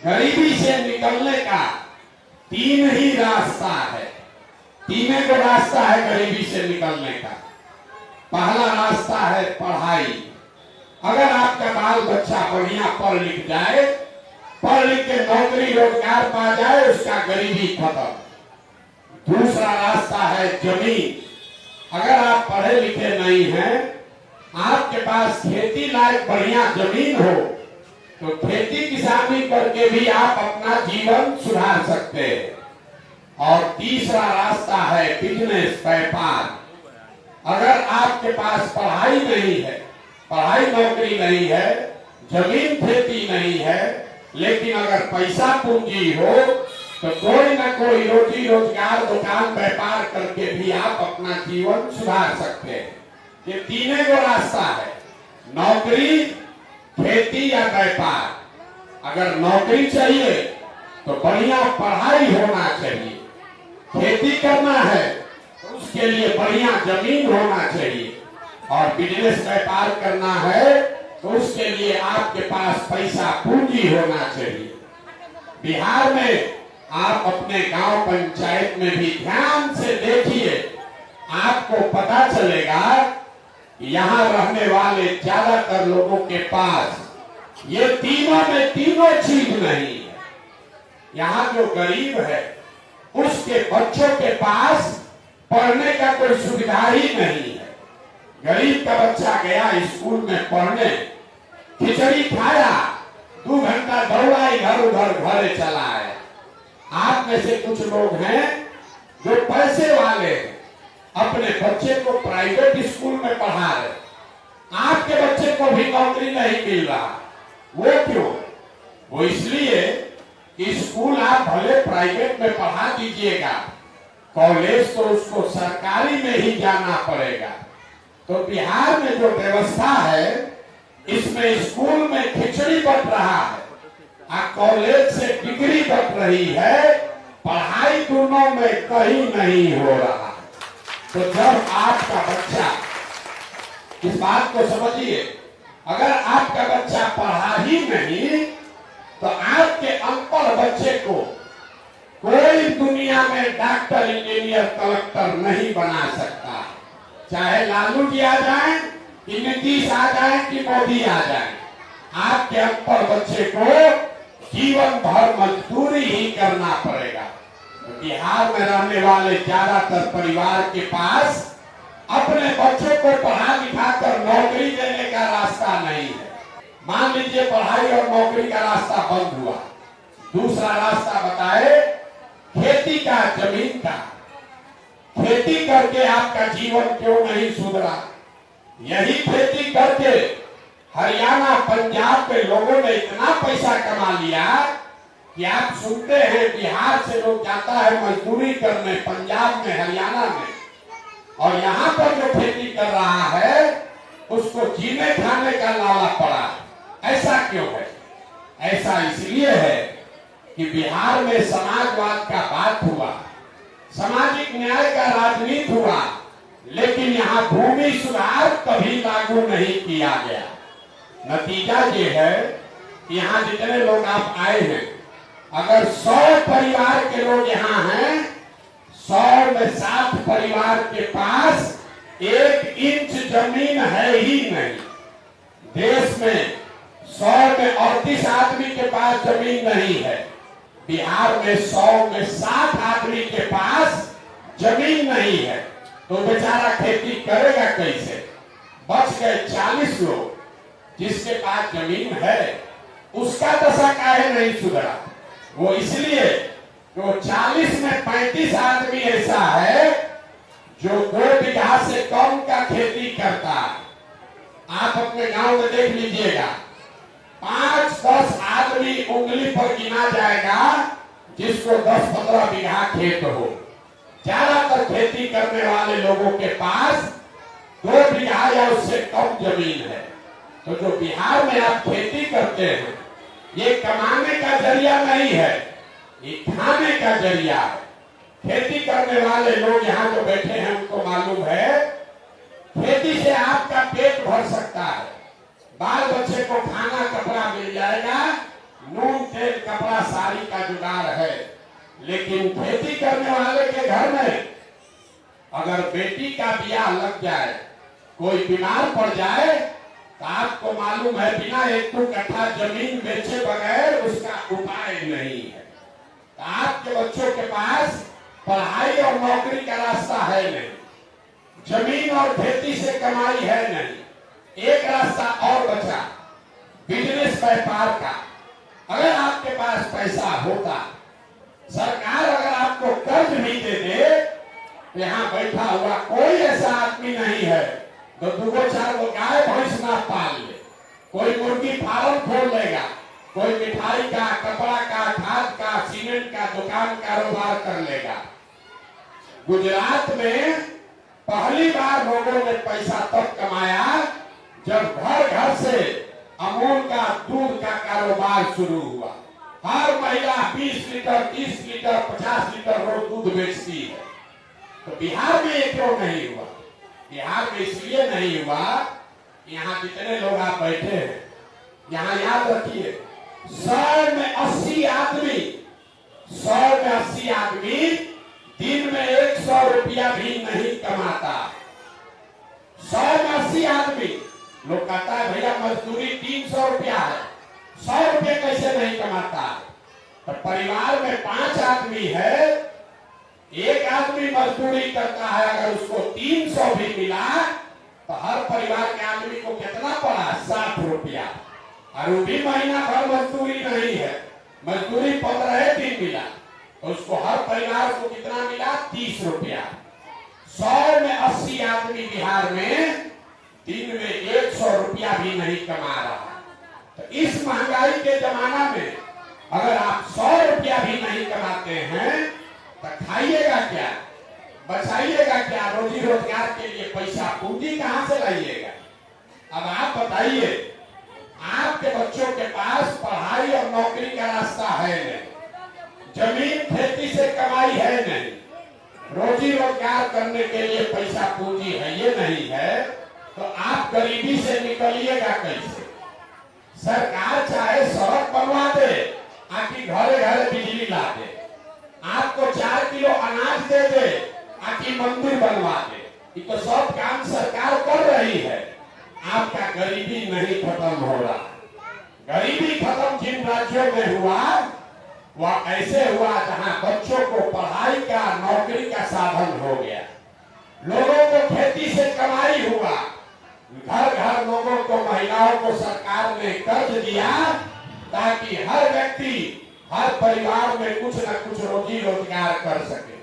गरीबी से निकलने का तीन ही रास्ता है। तीन को रास्ता है गरीबी से निकलने का। पहला रास्ता है पढ़ाई। अगर आपका बाल बच्चा बढ़िया पढ़ लिख जाए, पढ़ लिख के नौकरी रोजगार पा जाए, उसका गरीबी खत्म। दूसरा रास्ता है जमीन। अगर आप पढ़े लिखे नहीं हैं, आपके पास खेती लायक बढ़िया जमीन हो, तो खेती किसानी करके भी आप अपना जीवन सुधार सकते हैं। और तीसरा रास्ता है बिजनेस, व्यापार। अगर आपके पास पढ़ाई नहीं है, पढ़ाई नौकरी नहीं है, जमीन खेती नहीं है, लेकिन अगर पैसा पूंजी हो, तो कोई ना कोई रोजी रोजगार दुकान व्यापार करके भी आप अपना जीवन सुधार सकते हैं। ये तीनों को रास्ता है, नौकरी, खेती या व्यापार। अगर नौकरी चाहिए तो बढ़िया पढ़ाई होना चाहिए, खेती करना है तो उसके लिए बढ़िया जमीन होना चाहिए, और बिजनेस व्यापार करना है तो उसके लिए आपके पास पैसा पूंजी होना चाहिए। बिहार में आप अपने गांव पंचायत में भी ध्यान से देखिए, आपको पता चलेगा यहाँ रहने वाले ज्यादातर लोगों के पास ये तीनों में तीनों चीज नहीं है। यहाँ जो गरीब है उसके बच्चों के पास पढ़ने का कोई सुविधा ही नहीं है। गरीब का बच्चा गया स्कूल में पढ़ने, खिचड़ी खाया, 2 घंटा दौड़ा, इधर उधर घरे चला आया। आप में से कुछ लोग हैं जो पैसे वाले हैं, अपने बच्चे को प्राइवेट स्कूल में पढ़ा रहे, आपके बच्चे को भी नौकरी नहीं मिल रहा। वो क्यों? वो इसलिए कि स्कूल आप भले प्राइवेट में पढ़ा दीजिएगा, कॉलेज तो उसको सरकारी में ही जाना पड़ेगा। तो बिहार में जो व्यवस्था है, इसमें स्कूल में खिचड़ी बट रहा है और कॉलेज से डिग्री बट रही है, पढ़ाई दोनों में कहीं नहीं हो रहा। तो जब आपका बच्चा, इस बात को समझिए, अगर आपका बच्चा पढ़ा ही नहीं तो आपके अनपढ़ बच्चे को कोई दुनिया में डॉक्टर, इंजीनियर, कलेक्टर नहीं बना सकता। चाहे लालू जी आ जाए कि नीतीश आ जाए कि मोदी आ जाए, आपके अनपढ़ बच्चे को जीवन भर मजदूरी ही करना पड़ेगा। तो बिहार में रहने वाले ज्यादातर परिवार के पास अपने बच्चों को पढ़ा लिखा कर नौकरी देने का रास्ता नहीं है। मान लीजिए पढ़ाई और नौकरी का रास्ता बंद हुआ, दूसरा रास्ता बताए खेती का, जमीन का। खेती करके आपका जीवन क्यों नहीं सुधरा? यही खेती करके हरियाणा, पंजाब के लोगों ने इतना पैसा कमा लिया कि आप सुनते हैं बिहार से लोग जाता है मजदूरी करने पंजाब में, हरियाणा में, और यहाँ पर जो खेती कर रहा है उसको जीने खाने का लाला पड़ा। ऐसा क्यों है? ऐसा इसलिए है कि बिहार में समाजवाद का बात हुआ, सामाजिक न्याय का राजनीति हुआ, लेकिन यहाँ भूमि सुधार कभी लागू नहीं किया गया। नतीजा ये है कि यहाँ जितने लोग आप आए हैं, अगर 100 परिवार के लोग यहाँ हैं, 100 में 60 परिवार के पास 1 इंच जमीन है ही नहीं। देश में 100 में 38 आदमी के पास जमीन नहीं है, बिहार में 100 में 60 आदमी के पास जमीन नहीं है। तो बेचारा खेती करेगा कैसे? बच गए 40 लोग जिसके पास जमीन है, उसका दशा काहे नहीं सुधरा? वो इसलिए तो 40 में 35 आदमी ऐसा है जो 2 बीघा से कम का खेती करता है। आप अपने गांव में देख लीजिएगा, 5-10 आदमी उंगली पर गिना जाएगा जिसको 10-15 बीघा खेत हो। ज्यादातर खेती करने वाले लोगों के पास 2 बीघा या उससे कम जमीन है। तो जो बिहार में आप खेती करते हैं, ये कमाने का जरिया नहीं है, ये खाने का जरिया है। खेती करने वाले लोग यहाँ जो बैठे हैं उनको मालूम है, खेती से आपका पेट भर सकता है, बाल बच्चे को खाना कपड़ा मिल जाएगा, नून तेल कपड़ा साड़ी का जुगाड़ है, लेकिन खेती करने वाले के घर में अगर बेटी का ब्याह लग जाए, कोई बीमार पड़ जाए, तो आपको मालूम है बिना 1-2 कट्ठा जमीन बेचे बगैर उसका उपाय नहीं है। तो आपके बच्चों के पास पढ़ाई और नौकरी का रास्ता है नहीं, जमीन और खेती से कमाई है नहीं। एक रास्ता और बचा, बिजनेस व्यापार का। अगर आपके पास पैसा होता, सरकार अगर आपको कर्ज भी दे दे, यहाँ बैठा हुआ कोई ऐसा आदमी नहीं है जो 2-4 गाय भैंस ना पाल ले। कोई मुर्गी फार्म खोल लेगा, कोई मिठाई का, कपड़ा का, खाद का, सीमेंट का दुकान कारोबार कर लेगा। गुजरात में पहली बार लोगों ने पैसा तब कमाया जब घर घर से अमूल का दूध का कारोबार शुरू हुआ। हर महिला 20 लीटर, 30 लीटर, 50 लीटर रोज दूध बेचती है। तो बिहार में ये क्यों नहीं हुआ? बिहार में इसलिए नहीं हुआ, यहाँ जितने लोग आप बैठे हैं, यहाँ याद रखिए, 100 में 80 आदमी, 100 में 80 आदमी दिन में 100 रुपया भी नहीं कमाता। 100 में 80 आदमी, लोग कहता है भैया मजदूरी 300 रुपया है, 100 रुपये कैसे नहीं कमाता? तो परिवार में 5 आदमी है, एक आदमी मजदूरी करता है, अगर उसको 300 भी मिला तो हर परिवार के आदमी को कितना पड़ा? 60 रुपया। और वो भी महीना भर मजदूरी नहीं है, मजदूरी 15 दिन मिला, तो उसको हर परिवार को कितना मिला? 30 रुपया। 100 में 80 आदमी बिहार में दिन में 100 रुपया भी नहीं कमा रहा। तो इस महंगाई के जमाना में अगर आप 100 रुपया भी नहीं कमाते हैं तो खाइएगा क्या, बचाइएगा क्या? रोजी रोजगार के लिए पैसा पूंजी कहां से लाइएगा? अब आप बताइए, आपके बच्चों के पास पढ़ाई और नौकरी का रास्ता है नहीं, जमीन खेती से कमाई है नहीं, रोजी रोजगार करने के लिए पैसा पूंजी है ये नहीं है, तो आप गरीबी से निकलिएगा कैसे? सरकार चाहे सड़क बनवा दे, आपकी घरे घरे बिजली ला दे, आपको 4 किलो अनाज दे दे, आपकी मंदिर बनवा दे, ये तो सब काम सरकार कर रही है। आपका गरीबी नहीं खत्म हो रहा। गरीबी खत्म जिन राज्यों में हुआ वह ऐसे हुआ जहां बच्चों को पढ़ाई का, नौकरी का साधन हो गया, लोगों को खेती से कमाई हुआ, घर घर लोगों को, महिलाओं को सरकार ने कर्ज दिया ताकि हर व्यक्ति, हर परिवार में कुछ न कुछ रोजी रोजगार कर सके।